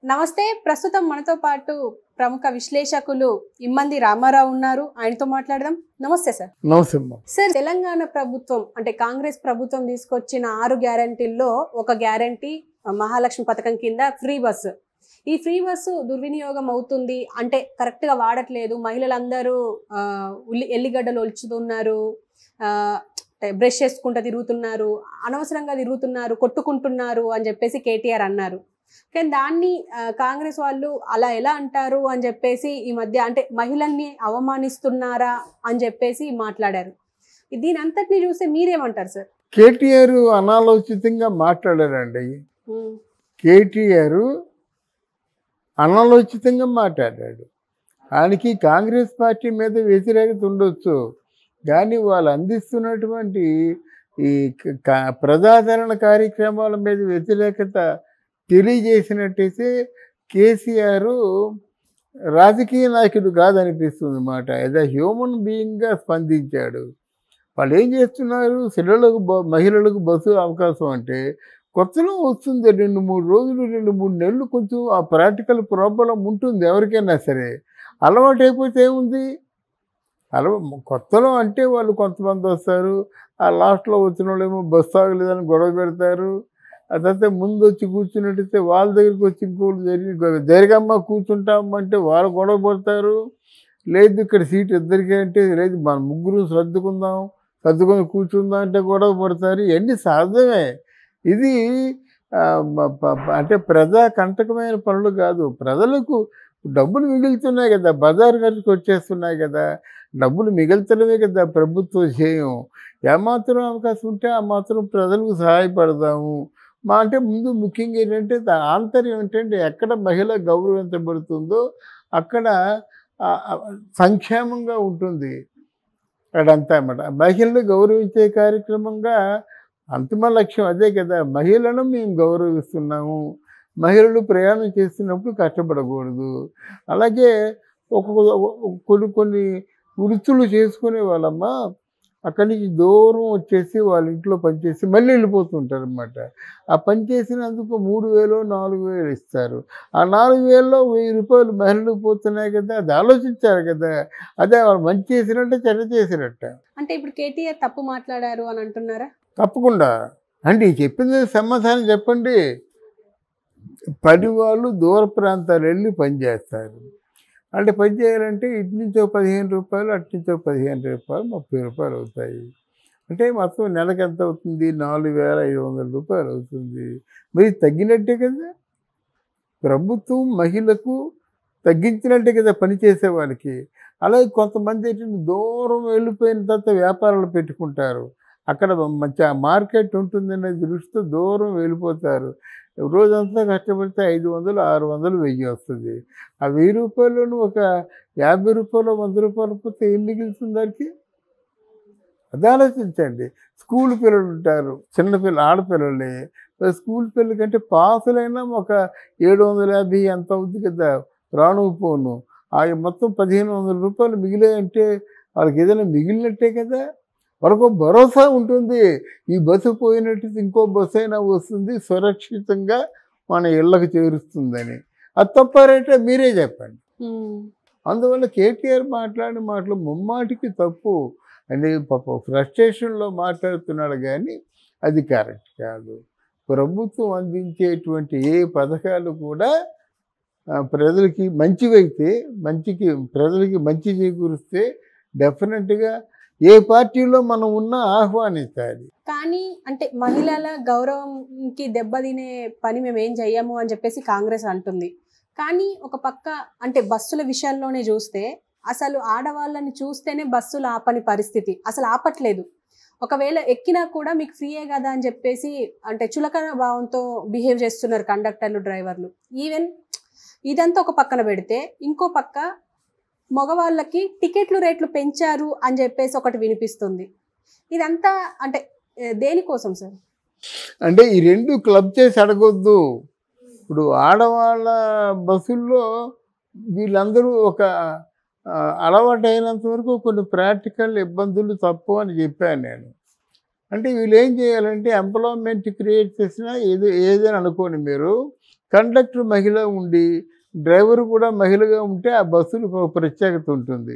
నమస్తే. ప్రస్తుతం మనతో పాటు ప్రముఖ విశ్లేషకులు ఇమ్మంది రామారావు ఉన్నారు. ఆయనతో మాట్లాడదాం. నమస్తే సార్. నమస్తే. సార్, తెలంగాణ ప్రభుత్వం అంటే కాంగ్రెస్ ప్రభుత్వం తీసుకొచ్చిన 6 గ్యారంటీల్లో ఒక గ్యారంటీ మహాలక్ష్మి పథకం కింద ఫ్రీ బస్సు. ఈ ఫ్రీ బస్సు దుర్వినియోగం అవుతుంది అంటే కరెక్ట్ గా వాడట్లేదు. మహిళలందరూ ఎల్లిగడ్డలు ఒలుచుతున్నారు, బ్రష్ చేసుకుంటూ తిరుగుతున్నారు, అనవసరంగా తిరుగుతున్నారు, కొట్టుకుంటున్నారు అని చెప్పేసి కేటీఆర్ అన్నారు. కానీ దాన్ని కాంగ్రెస్ వాళ్ళు అలా ఎలా అంటారు అని చెప్పేసి ఈ మధ్య అంటే మహిళల్ని అవమానిస్తున్నారా అని చెప్పేసి మాట్లాడారు. దీని అంతటిని చూస్తే మీరేమంటారు సార్? కేటీఆర్ అనాలోచితంగా మాట్లాడారండి. కేటీఆర్ అనాలోచితంగా మాట్లాడాడు. ఆయనకి కాంగ్రెస్ పార్టీ మీద వ్యతిరేకత ఉండొచ్చు, కానీ వాళ్ళు అందిస్తున్నటువంటి ఈ ప్రజాదరణ కార్యక్రమాల మీద వ్యతిరేకత తెలియజేసినట్టయితే కేసీఆర్ రాజకీయ నాయకుడు కాదనిపిస్తుంది అన్నమాట. ఏదో హ్యూమన్ బీయింగ్గా స్పందించాడు. వాళ్ళు ఏం చేస్తున్నారు, మహిళలకు బస్సు అవకాశం అంటే కొత్తలో వస్తుంది 2-3 రోజులు 2-3 నెలలు కొంచెం ఆ ప్రాక్టికల్ ప్రాబ్లం ఉంటుంది ఎవరికైనా సరే. అలవాటు అయిపోతే ఏముంది, కొత్తలో అంటే వాళ్ళు కొంతమంది వస్తారు, ఆ లాస్ట్లో వచ్చిన వాళ్ళు ఏమో బస్సు ఆగలేదని గొడవ పెడతారు. ఆ తర్వాత ముందు వచ్చి కూర్చున్నట్టయితే వాళ్ళ దగ్గరికి వచ్చి ఇంకోటి జరిగమ్మ కూర్చుంటామంటే వాళ్ళు గొడవ పడతారు. లేదు ఇక్కడ సీట్ ఇద్దరికీ అంటే లేదు మన ముగ్గురు సర్దుకొని కూర్చుందాం అంటే గొడవ పడతారు. ఇవన్నీ సహజమే. ఇది అంటే ప్రజా కంటకమైన పనులు కాదు. ప్రజలకు డబ్బులు మిగులుతున్నాయి కదా, బజారు ఖర్చుకు వచ్చేస్తున్నాయి కదా, డబ్బులు మిగులుతడమే కదా ప్రభుత్వ ధ్యేయం. ఏమాత్రం అవకాశం ఉంటే ఆ మాత్రం ప్రజలకు సహాయపడదాము. అంటే ముందు ముఖ్యంగా ఏంటంటే ఆంతర్యం ఏంటంటే ఎక్కడ మహిళ గౌరవించబడుతుందో అక్కడ సంక్షేమంగా ఉంటుంది అక్కడంతా అన్నమాట. మహిళలు గౌరవించే కార్యక్రమంగా అంతిమ లక్ష్యం అదే కదా. మహిళలను మేము గౌరవిస్తున్నాము, మహిళలు ప్రయాణం చేస్తున్నప్పుడు కష్టపడకూడదు. అలాగే కొన్ని వృత్తులు చేసుకునే వాళ్ళమ్మ అక్కడి నుంచి దూరం వచ్చేసి వాళ్ళ ఇంట్లో పనిచేసి మళ్ళీ వెళ్ళిపోతుంటారు అన్నమాట. ఆ పని చేసినందుకు 3,000-4,000 ఇస్తారు. ఆ 4,000లో 1,000 రూపాయలు మహిళలు పోతున్నాయి కదా, అది ఆలోచించారు కదా. అదే వాళ్ళు మంచి చేసినట్టే చెడ్డ చేసినట్ట. అంటే ఇప్పుడు కేటీఆర్ తప్పు మాట్లాడారు అని అంటున్నారా? తప్పకుండా. అంటే చెప్పింది సమాధానం చెప్పండి. పని వాళ్ళు దూర ప్రాంతాలు వెళ్ళి పనిచేస్తారు. అంటే పని చేయాలంటే ఇటు నుంచో 15 రూపాయలు, అటు నుంచో 15 రూపాయలు, 30 రూపాయలు అవుతాయి. అంటే మొత్తం నెలకు ఎంత అవుతుంది, 4,500 రూపాయలు అవుతుంది. మరి తగ్గినట్టే కదా. ప్రభుత్వం మహిళకు తగ్గించినట్టే కదా పనిచేసే వాళ్ళకి. అలాగే కొంతమంది ఏంటంటే దూరం వెళ్ళిపోయిన తర్వాత వ్యాపారాలు పెట్టుకుంటారు. అక్కడ మంచి మార్కెట్ ఉంటుందనే దృష్టితో దూరం వెళ్ళిపోతారు. రోజంతా కష్టపడితే 500, 600, 1000 వస్తుంది. ఆ 1000 రూపాయలను ఒక 50 రూపాయలు, 100 రూపాయలు పోతే ఏం మిగులుతుంది దానికి? అది ఆలోచించండి. స్కూల్ పిల్లలు ఉంటారు, ఆడపిల్లలే. స్కూల్ పిల్లల కంటే పాసులైనా ఒక 750 ఎంత అవుతుంది కదా రాను పోను. ఆ మొత్తం 1,500 రూపాయలు మిగిలాయంటే వాళ్ళకి ఏదైనా మిగిలినట్టే కదా. వాళ్ళకు భరోసా ఉంటుంది, ఈ బస్సు పోయినట్టు ఇంకో బస్సు అయినా వస్తుంది, సురక్షితంగా మన ఇళ్ళకు చేరుస్తుందని. అది తప్పారంటే మీరే చెప్పండి. అందువల్ల కేటీఆర్ మాట్లాడిన మాటలు ముమ్మాటికి తప్పు. అంటే ఫ్రస్ట్రేషన్లో మాట్లాడుతున్నాడు, కానీ అది కరెక్ట్ కాదు. ప్రభుత్వం అందించేటువంటి ఏ పథకాలు కూడా ప్రజలకి మంచివైతే, ప్రజలకి మంచి చేకూరిస్తే డెఫినెట్గా ఏ పార్టీలో మనం ఉన్నా ఆహ్వానించాలి. కానీ అంటే మహిళల గౌరవంకి దెబ్బతినే పని మేము ఏం చెయ్యము అని చెప్పేసి కాంగ్రెస్ అంటుంది. కానీ ఒక పక్క అంటే బస్సుల విషయంలోనే చూస్తే అసలు ఆడవాళ్ళని చూస్తేనే బస్సులు ఆపని పరిస్థితి, అసలు ఆపట్లేదు. ఒకవేళ ఎక్కినా కూడా మీకు ఫ్రీయే కదా అని చెప్పేసి అంటే చులకన భావంతో బిహేవ్ చేస్తున్నారు కండక్టర్లు, డ్రైవర్లు. ఈవెన్ ఇదంతా ఒక పక్కన పెడితే ఇంకో పక్క మగవాళ్ళకి టికెట్లు రేట్లు పెంచారు అని చెప్పేసి ఒకటి వినిపిస్తుంది. ఇదంతా అంటే దేనికోసం సార్? అంటే ఈ రెండు క్లబ్ చేసి అడగొద్దు. ఇప్పుడు ఆడవాళ్ళ బస్సుల్లో వీళ్ళందరూ ఒక అలవాటైనంత వరకు కొన్ని ప్రాక్టికల్ ఇబ్బందులు తప్పు అని చెప్పాను నేను. అంటే వీళ్ళు ఏం చేయాలంటే ఎంప్లాయ్మెంట్ క్రియేట్ చేసినా ఏదైనా అనుకోండి మీరు, కండక్టర్ మహిళ ఉండి డ్రైవర్ కూడా మహిళగా ఉంటే ఆ బస్సులకు ఒక ప్రత్యేకత ఉంటుంది.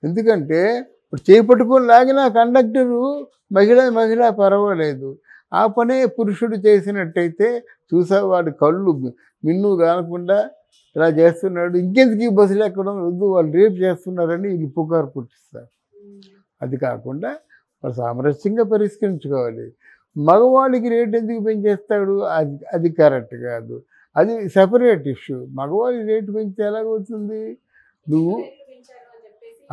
ఎందుకంటే ఇప్పుడు చేపట్టుకొని లాగిన కండక్టరు మహిళ పర్వాలేదు. ఆ పనే పురుషుడు చేసినట్టయితే వాడి కళ్ళు మిన్ను కానకుండా ఇలా చేస్తున్నాడు, ఇంకెందుకు ఈ బస్సులు ఎక్కడం వద్దు, వాళ్ళు రేపు చేస్తున్నారని వీళ్ళు పుకారు పుట్టిస్తారు. అది కాకుండా వాళ్ళు సామరస్యంగా పరిష్కరించుకోవాలి. మగవాళ్ళకి రేటు ఎందుకు పెంచేస్తాడు, అది కరెక్ట్ కాదు, అది సెపరేట్ ఇష్యూ. మగవాళ్ళకి రేటు పెంచితే ఎలాగవుతుంది? నువ్వు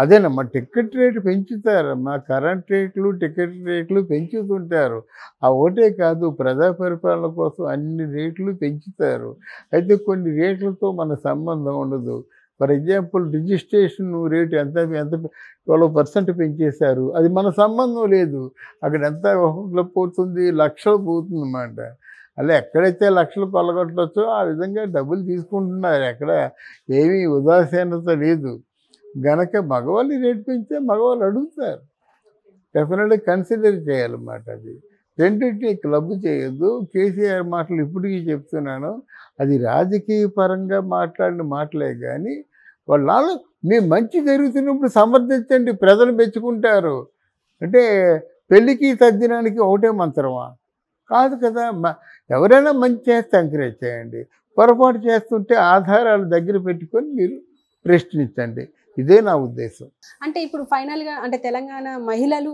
అదేనమ్మా, టికెట్ రేటు పెంచుతారమ్మా, కరెంట్ రేట్లు టికెట్ రేట్లు పెంచుతుంటారు. ఆ ఒకటే కాదు, ప్రజా పరిపాలన కోసం అన్ని రేట్లు పెంచుతారు. అయితే కొన్ని రేట్లతో మన సంబంధం ఉండదు. ఫర్ ఎగ్జాంపుల్ రిజిస్ట్రేషన్ రేటు ఎంత 12% పెంచేశారు, అది మన సంబంధం లేదు. అక్కడ ఎంత పోతుంది, లక్షలు పోతుంది అన్నమాట. అలా ఎక్కడైతే లక్షలు కొల్లగొట్టవచ్చో ఆ విధంగా డబ్బులు తీసుకుంటున్నారు. ఎక్కడ ఏమీ ఉదాసీనత లేదు. గనక మగవాళ్ళు రేటు పెంచితే మగవాళ్ళు అడుగుతారు, డెఫినెట్గా కన్సిడర్ చేయాలన్నమాట. అది రెండింటినీ క్లబ్ చేయొద్దు. కేసీఆర్ మాటలు ఇప్పటికీ చెప్తున్నాను, అది రాజకీయ పరంగా మాట్లాడిన మాటలే కానీ వాళ్ళు మీ మంచి జరుగుతున్నప్పుడు సమర్థించండి, ప్రజలు మెచ్చుకుంటారు. అంటే పెళ్ళికి తద్దినానికి ఒకటే మంత్రమా? కాదు కదా. ఎవరైనా మంచి చేస్తే ఎంకరేజ్ చేయండి, పొరపాటు చేస్తుంటే ఆధారాలు దగ్గర పెట్టుకొని మీరు ప్రశ్నించండి. ఇదే నా ఉద్దేశం. అంటే ఇప్పుడు ఫైనల్గా అంటే తెలంగాణ మహిళలు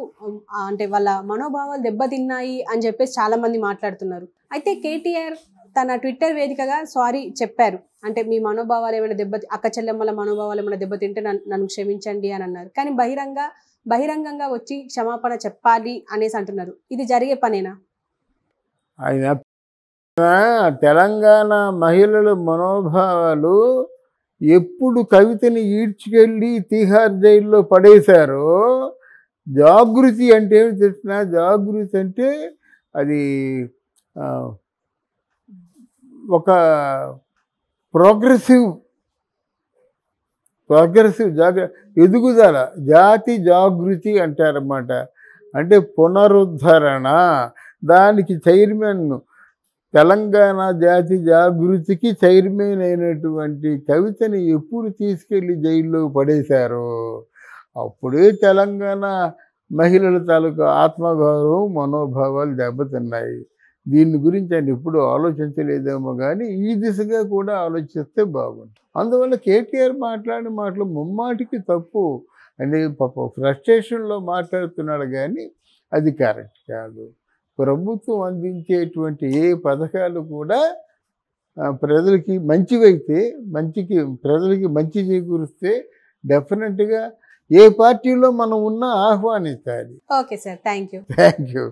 అంటే వాళ్ళ మనోభావాలు దెబ్బతిన్నాయి అని చెప్పేసి చాలా మంది మాట్లాడుతున్నారు. అయితే కేటీఆర్ తన ట్విట్టర్ వేదికగా సారీ చెప్పారు. అంటే మీ మనోభావాలు ఏమైనా అక్క చెల్లెమ్మల మనోభావాలు ఏమైనా దెబ్బతింటే నన్ను క్షమించండి అని అన్నారు. కానీ బహిరంగంగా వచ్చి క్షమాపణ చెప్పాలి అనేసి అంటున్నారు. ఇది జరిగే పనేనా? ఆయన తెలంగాణ మహిళల మనోభావాలు ఎప్పుడు కవితని ఈడ్చుకెళ్ళి తీహార్ జైల్లో పడేశారో, జాగృతి అంటే ఏమి తెలిసిన, జాగృతి అంటే అది ఒక ప్రోగ్రెసివ్ ఎదుగుదల, జాతి జాగృతి అంటారన్నమాట. అంటే పునరుద్ధరణ. దానికి చైర్మన్, తెలంగాణ జాతి జాగృతికి చైర్మన్ అయినటువంటి కవితని ఎప్పుడు తీసుకెళ్ళి జైల్లో పడేశారో అప్పుడే తెలంగాణ మహిళల తాలూకా ఆత్మగౌరవం మనోభావాలు దెబ్బతిన్నాయి. దీని గురించి ఆయన ఎప్పుడు ఆలోచించలేదేమో కానీ ఈ దిశగా కూడా ఆలోచిస్తే బాగుంటుంది. అందువల్ల కేటీఆర్ మాట్లాడిన మాటలు ముమ్మాటికి తప్పు. అంటే ఫ్రస్ట్రేషన్లో మాట్లాడుతున్నాడు కానీ అది కరెక్ట్ కాదు. ప్రభుత్వం అందించేటువంటి ఏ పథకాలు కూడా ప్రజలకి మంచివైతే, ప్రజలకి మంచి చేకూరిస్తే డెఫినెట్గా ఏ పార్టీలో మనం ఉన్నా ఆహ్వానించాలి. Okay sir, thank you.